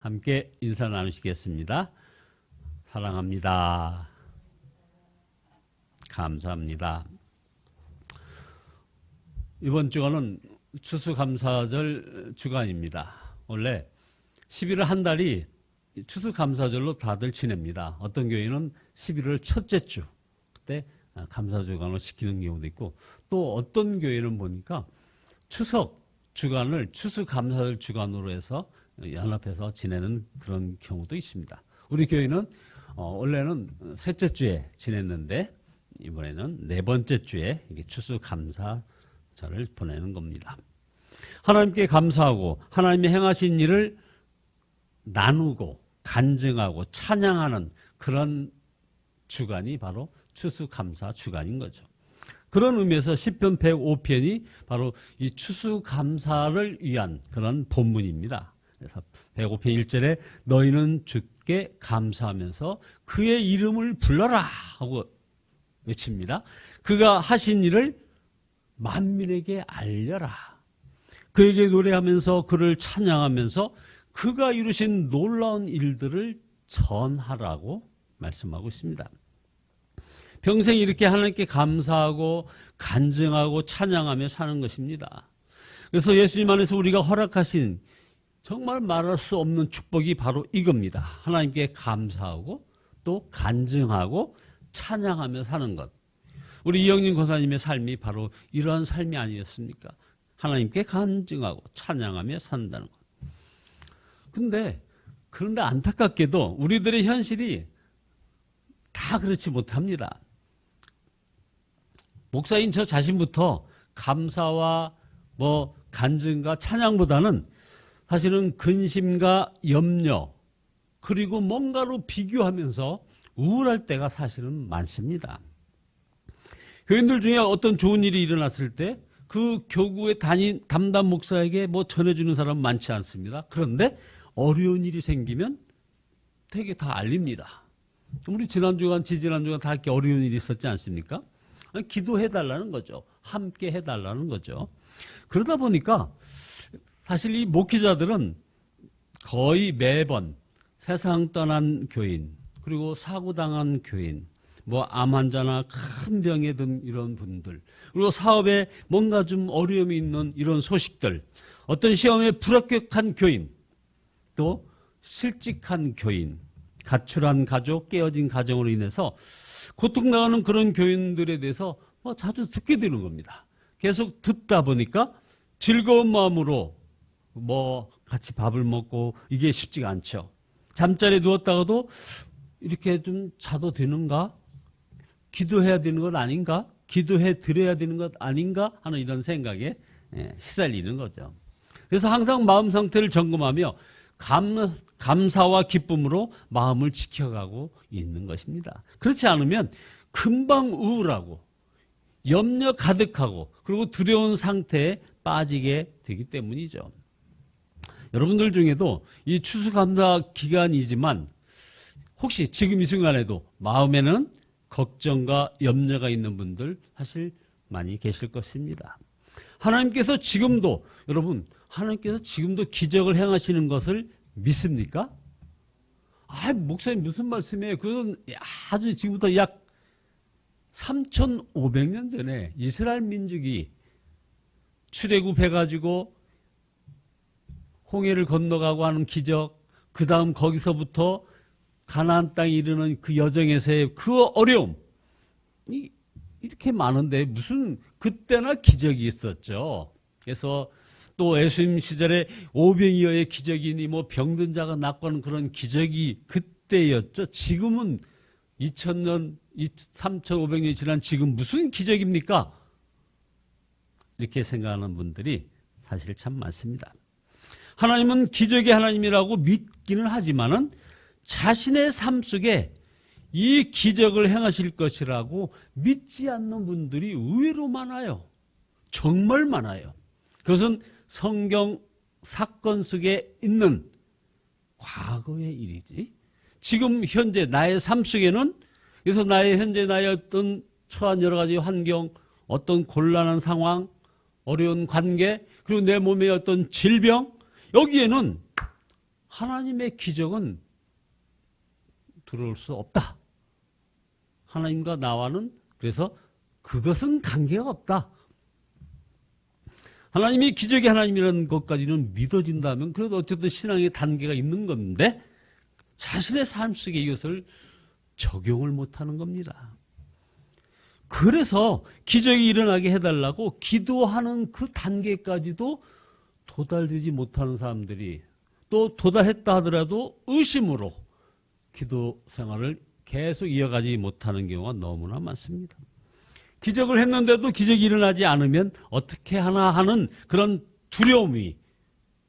함께 인사 나누시겠습니다. 사랑합니다. 감사합니다. 이번 주간은 추수감사절 주간입니다. 원래 11월 한 달이 추수감사절로 다들 지냅니다. 어떤 교회는 11월 첫째 주 그때 감사주간으로 지키는 경우도 있고, 또 어떤 교회는 보니까 추석 주간을 추수감사절 주간으로 해서 연합해서 지내는 그런 경우도 있습니다. 우리 교회는 원래는 셋째 주에 지냈는데 이번에는 네 번째 주에 추수감사절을 보내는 겁니다. 하나님께 감사하고 하나님이 행하신 일을 나누고 간증하고 찬양하는 그런 주간이 바로 추수감사 주간인 거죠. 그런 의미에서 시편 105편이 바로 이 추수감사를 위한 그런 본문입니다. 그래서 105편 1절에 너희는 주께 감사하면서 그의 이름을 불러라 하고 외칩니다. 그가 하신 일을 만민에게 알려라. 그에게 노래하면서 그를 찬양하면서 그가 이루신 놀라운 일들을 전하라고 말씀하고 있습니다. 평생 이렇게 하나님께 감사하고 간증하고 찬양하며 사는 것입니다. 그래서 예수님 안에서 우리가 허락하신 정말 말할 수 없는 축복이 바로 이겁니다. 하나님께 감사하고 또 간증하고 찬양하며 사는 것. 우리 이영진 권사님의 삶이 바로 이러한 삶이 아니었습니까? 하나님께 간증하고 찬양하며 산다는 것. 그런데 안타깝게도 우리들의 현실이 다 그렇지 못합니다. 목사인 저 자신부터 감사와 간증과 찬양보다는 사실은 근심과 염려 그리고 뭔가로 비교하면서 우울할 때가 사실은 많습니다. 교인들 중에 어떤 좋은 일이 일어났을 때 그 교구의 담당 목사에게 전해주는 사람 많지 않습니다. 그런데 어려운 일이 생기면 되게 다 알립니다. 우리 지난주간 지지난주간 다 이렇게 어려운 일이 있었지 않습니까? 기도해달라는 거죠. 함께 해달라는 거죠. 그러다 보니까 사실 이 목회자들은 거의 매번 세상 떠난 교인, 그리고 사고당한 교인, 암 환자나 큰 병에 든 이런 분들, 그리고 사업에 뭔가 좀 어려움이 있는 이런 소식들, 어떤 시험에 불합격한 교인, 또 실직한 교인, 가출한 가족, 깨어진 가정으로 인해서 고통당하는 그런 교인들에 대해서 자주 듣게 되는 겁니다. 계속 듣다 보니까 즐거운 마음으로 같이 밥을 먹고 이게 쉽지가 않죠. 잠자리에 누웠다가도 이렇게 좀 자도 되는가? 기도해야 되는 것 아닌가? 기도해 드려야 되는 것 아닌가? 하는 이런 생각에 시달리는 거죠. 그래서 항상 마음 상태를 점검하며 감사와 기쁨으로 마음을 지켜가고 있는 것입니다. 그렇지 않으면 금방 우울하고 염려 가득하고 그리고 두려운 상태에 빠지게 되기 때문이죠. 여러분들 중에도 이 추수감사 기간이지만 혹시 지금 이 순간에도 마음에는 걱정과 염려가 있는 분들 사실 많이 계실 것입니다. 하나님께서 지금도 기적을 행하시는 것을 믿습니까? 목사님 무슨 말씀이에요? 그건 아주 지금부터 약 3,500년 전에 이스라엘 민족이 출애굽해가지고 홍해를 건너가고 하는 기적, 그 다음 거기서부터 가나안 땅에 이르는 그 여정에서의 그 어려움, 이렇게 많은데 무슨 그때나 기적이 있었죠. 그래서 또 예수님 시절에 오병이어의 기적이니 병든 자가 낫고 하는 그런 기적이 그때였죠. 지금은 2000년, 3,500년이 지난 지금 무슨 기적입니까? 이렇게 생각하는 분들이 사실 참 많습니다. 하나님은 기적의 하나님이라고 믿기는 하지만은 자신의 삶 속에 이 기적을 행하실 것이라고 믿지 않는 분들이 의외로 많아요. 정말 많아요. 그것은 성경 사건 속에 있는 과거의 일이지. 지금 현재 나의 삶 속에는 그래서 나의 어떤 처한 여러 가지 환경, 어떤 곤란한 상황, 어려운 관계, 그리고 내 몸의 어떤 질병, 여기에는 하나님의 기적은 들어올 수 없다. 하나님과 나와는 그래서 그것은 관계가 없다. 하나님이 기적의 하나님이라는 것까지는 믿어진다면 그래도 어쨌든 신앙의 단계가 있는 건데 자신의 삶 속에 이것을 적용을 못하는 겁니다. 그래서 기적이 일어나게 해달라고 기도하는 그 단계까지도 도달되지 못하는 사람들이 또 도달했다 하더라도 의심으로 기도 생활을 계속 이어가지 못하는 경우가 너무나 많습니다. 기적을 했는데도 기적이 일어나지 않으면 어떻게 하나 하는 그런 두려움이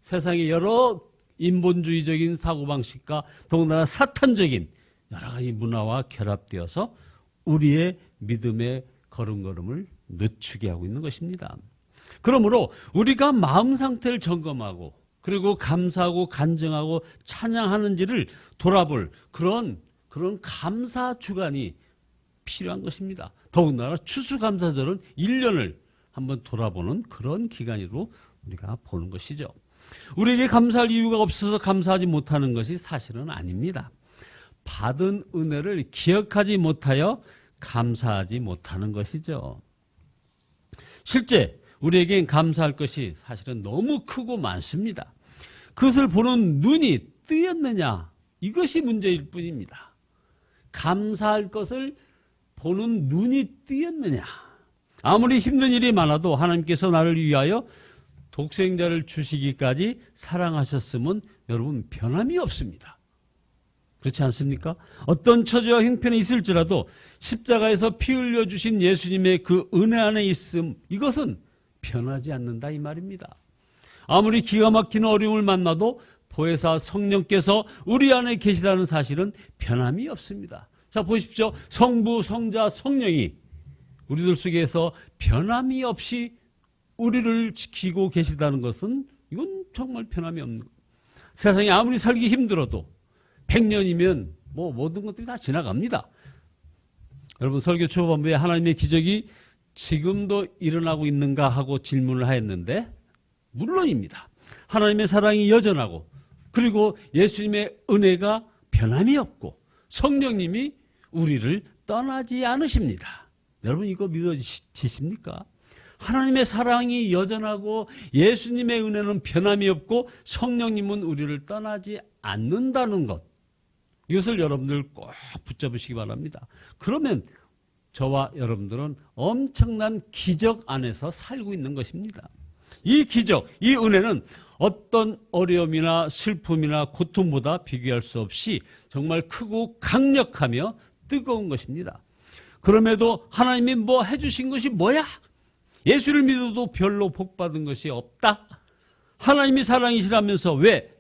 세상의 여러 인본주의적인 사고방식과 더군다나 사탄적인 여러 가지 문화와 결합되어서 우리의 믿음의 걸음걸음을 늦추게 하고 있는 것입니다. 그러므로 우리가 마음 상태를 점검하고 그리고 감사하고 간증하고 찬양하는지를 돌아볼 그런 감사 주간이 필요한 것입니다. 더군다나 추수감사절은 1년을 한번 돌아보는 그런 기간으로 우리가 보는 것이죠. 우리에게 감사할 이유가 없어서 감사하지 못하는 것이 사실은 아닙니다. 받은 은혜를 기억하지 못하여 감사하지 못하는 것이죠. 실제 우리에겐 감사할 것이 사실은 너무 크고 많습니다. 그것을 보는 눈이 뜨였느냐 이것이 문제일 뿐입니다. 감사할 것을 보는 눈이 뜨였느냐. 아무리 힘든 일이 많아도 하나님께서 나를 위하여 독생자를 주시기까지 사랑하셨음은 여러분 변함이 없습니다. 그렇지 않습니까? 어떤 처지와 형편이 있을지라도 십자가에서 피 흘려 주신 예수님의 그 은혜 안에 있음 이것은 변하지 않는다 이 말입니다. 아무리 기가 막히는 어려움을 만나도 보혜사 성령께서 우리 안에 계시다는 사실은 변함이 없습니다. 자 보십시오. 성부, 성자, 성령이 우리들 속에서 변함이 없이 우리를 지키고 계시다는 것은 이건 정말 변함이 없는 거예요. 세상에 아무리 살기 힘들어도 100년이면 뭐 모든 것들이 다 지나갑니다. 여러분 설교 초반부에 하나님의 기적이 지금도 일어나고 있는가 하고 질문을 하였는데 물론입니다. 하나님의 사랑이 여전하고 그리고 예수님의 은혜가 변함이 없고 성령님이 우리를 떠나지 않으십니다. 여러분 이거 믿어지십니까? 하나님의 사랑이 여전하고 예수님의 은혜는 변함이 없고 성령님은 우리를 떠나지 않는다는 것 이것을 여러분들 꼭 붙잡으시기 바랍니다. 그러면 저와 여러분들은 엄청난 기적 안에서 살고 있는 것입니다. 이 기적, 이 은혜는 어떤 어려움이나 슬픔이나 고통보다 비교할 수 없이 정말 크고 강력하며 뜨거운 것입니다. 그럼에도 하나님이 뭐 해주신 것이 뭐야? 예수를 믿어도 별로 복받은 것이 없다? 하나님이 사랑이시라면서 왜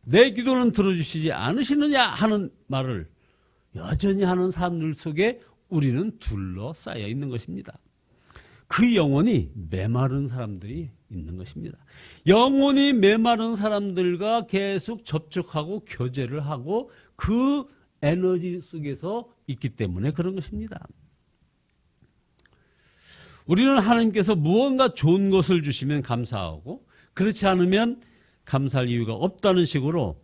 내 기도는 들어주시지 않으시느냐 하는 말을 여전히 하는 사람들 속에 우리는 둘러싸여 있는 것입니다. 그 영혼이 메마른 사람들이 있는 것입니다. 영혼이 메마른 사람들과 계속 접촉하고 교제를 하고 그 에너지 속에서 있기 때문에 그런 것입니다. 우리는 하나님께서 무언가 좋은 것을 주시면 감사하고 그렇지 않으면 감사할 이유가 없다는 식으로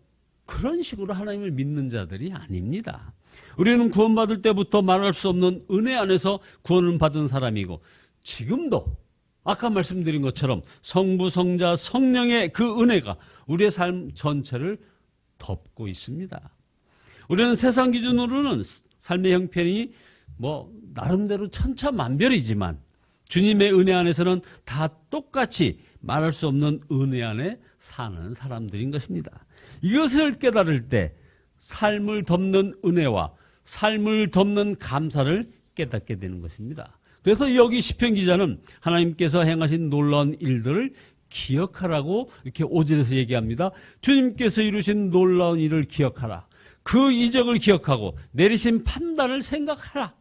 그런 식으로 하나님을 믿는 자들이 아닙니다. 우리는 구원받을 때부터 말할 수 없는 은혜 안에서 구원을 받은 사람이고 지금도 아까 말씀드린 것처럼 성부, 성자, 성령의 그 은혜가 우리의 삶 전체를 덮고 있습니다. 우리는 세상 기준으로는 삶의 형편이 뭐 나름대로 천차만별이지만 주님의 은혜 안에서는 다 똑같이 말할 수 없는 은혜 안에 사는 사람들인 것입니다. 이것을 깨달을 때 삶을 덮는 은혜와 삶을 덮는 감사를 깨닫게 되는 것입니다. 그래서 여기 시편 기자는 하나님께서 행하신 놀라운 일들을 기억하라고 이렇게 5절에서 얘기합니다. 주님께서 이루신 놀라운 일을 기억하라. 그 이적을 기억하고 내리신 판단을 생각하라.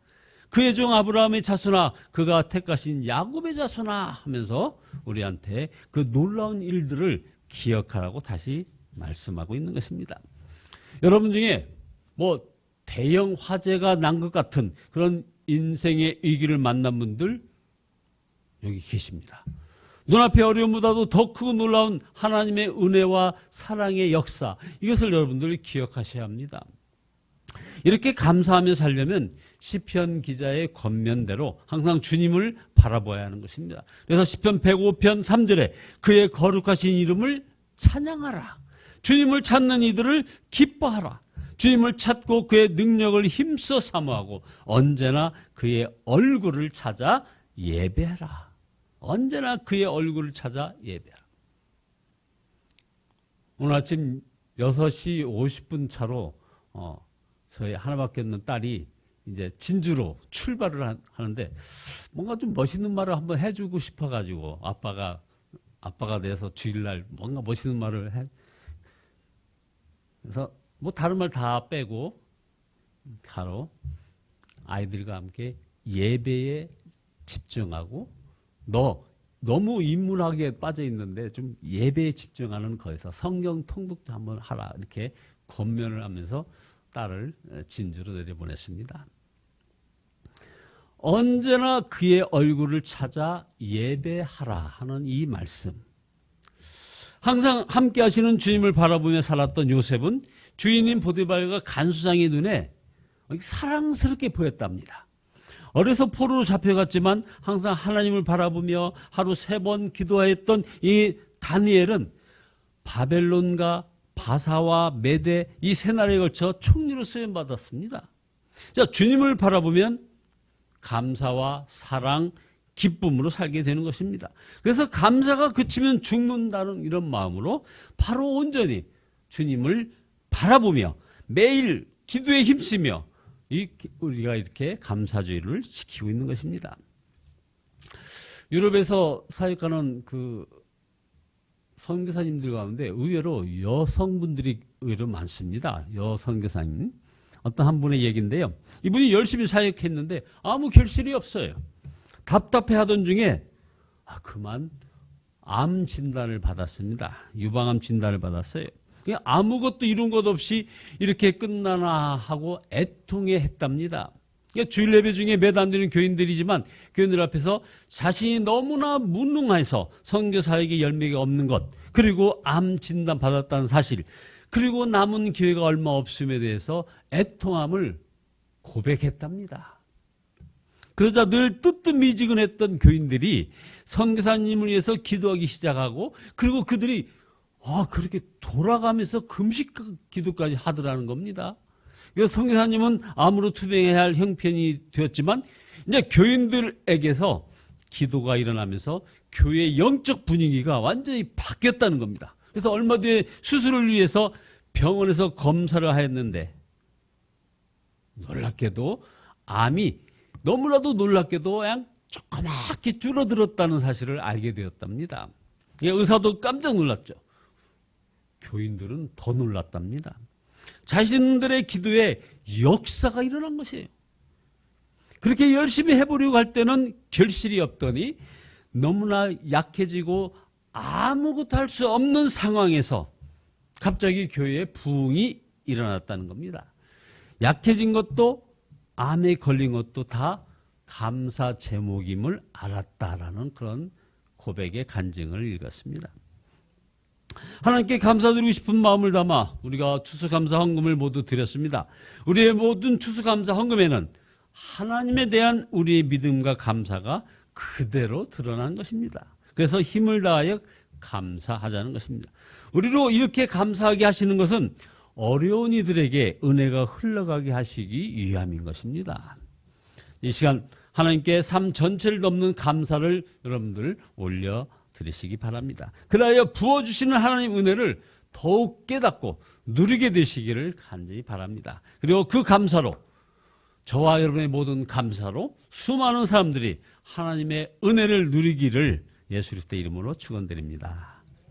그의 종 아브라함의 자손아 그가 택하신 야곱의 자손아 하면서 우리한테 그 놀라운 일들을 기억하라고 다시 말씀하고 있는 것입니다. 여러분 중에 뭐 대형 화재가 난 것 같은 그런 인생의 위기를 만난 분들 여기 계십니다. 눈앞의 어려움보다도 더 크고 놀라운 하나님의 은혜와 사랑의 역사, 이것을 여러분들이 기억하셔야 합니다. 이렇게 감사하며 살려면 시편 기자의 권면대로 항상 주님을 바라봐야 하는 것입니다. 그래서 시편 105편 3절에 그의 거룩하신 이름을 찬양하라. 주님을 찾는 이들을 기뻐하라. 주님을 찾고 그의 능력을 힘써 사모하고 언제나 그의 얼굴을 찾아 예배하라. 언제나 그의 얼굴을 찾아 예배하라. 오늘 아침 6시 50분 차로 저희 하나밖에 없는 딸이 이제 진주로 출발을 하는데 뭔가 좀 멋있는 말을 한번 해주고 싶어가지고 아빠가 돼서 주일날 뭔가 멋있는 말을 해. 그래서 뭐 다른 말 다 빼고 바로 아이들과 함께 예배에 집중하고 너무 인문학에 빠져 있는데 좀 예배에 집중하는 거에서 성경 통독도 한번 하라 이렇게 권면을 하면서 딸을 진주로 내려보냈습니다. 언제나 그의 얼굴을 찾아 예배하라 하는 이 말씀. 항상 함께 하시는 주님을 바라보며 살았던 요셉은 주인인 보디발과 간수장의 눈에 사랑스럽게 보였답니다. 어려서 포로로 잡혀갔지만 항상 하나님을 바라보며 하루 3번 기도했던 이 다니엘은 바벨론과 바사와 메대 이 3나라에 걸쳐 총리로 쓰임받았습니다. 자, 주님을 바라보면 감사와 사랑, 기쁨으로 살게 되는 것입니다. 그래서 감사가 그치면 죽는다는 이런 마음으로 바로 온전히 주님을 바라보며 매일 기도에 힘쓰며 우리가 이렇게 감사주의를 지키고 있는 것입니다. 유럽에서 사역하는 그 선교사님들 가운데 의외로 여성분들이 의외로 많습니다. 여선교사님. 어떤 한 분의 얘기인데요. 이분이 열심히 사역했는데 아무 결실이 없어요. 답답해하던 중에 그만 암 진단을 받았습니다. 유방암 진단을 받았어요. 아무것도 이룬 것 없이 이렇게 끝나나 하고 애통해했답니다. 주일 예배 중에 매도 안 되는 교인들이지만 교인들 앞에서 자신이 너무나 무능해서 선교 사역에 열매가 없는 것, 그리고 암 진단 받았다는 사실, 그리고 남은 기회가 얼마 없음에 대해서 애통함을 고백했답니다. 그러자 늘 뜨뜻미지근했던 교인들이 선교사님을 위해서 기도하기 시작하고, 그리고 그들이 그렇게 돌아가면서 금식 기도까지 하더라는 겁니다. 그래서 선교사님은 암으로 투병해야 할 형편이 되었지만 이제 교인들에게서 기도가 일어나면서 교회의 영적 분위기가 완전히 바뀌었다는 겁니다. 그래서 얼마 뒤에 수술을 위해서 병원에서 검사를 하였는데 놀랍게도 암이 너무나도 놀랍게도 그냥 조그맣게 줄어들었다는 사실을 알게 되었답니다. 의사도 깜짝 놀랐죠. 교인들은 더 놀랐답니다. 자신들의 기도에 역사가 일어난 것이에요. 그렇게 열심히 해보려고 할 때는 결실이 없더니 너무나 약해지고 아무것도 할 수 없는 상황에서 갑자기 교회에 부흥이 일어났다는 겁니다. 약해진 것도 암에 걸린 것도 다 감사 제목임을 알았다라는 그런 고백의 간증을 읽었습니다. 하나님께 감사드리고 싶은 마음을 담아 우리가 추수감사 헌금을 모두 드렸습니다. 우리의 모든 추수감사 헌금에는 하나님에 대한 우리의 믿음과 감사가 그대로 드러난 것입니다. 그래서 힘을 다하여 감사하자는 것입니다. 우리로 이렇게 감사하게 하시는 것은 어려운 이들에게 은혜가 흘러가게 하시기 위함인 것입니다. 이 시간 하나님께 삶 전체를 넘는 감사를 여러분들 올려드리시기 바랍니다. 그래야 부어주시는 하나님 은혜를 더욱 깨닫고 누리게 되시기를 간절히 바랍니다. 그리고 그 감사로, 저와 여러분의 모든 감사로 수많은 사람들이 하나님의 은혜를 누리기를 예수 그리스도의 이름으로 축원드립니다.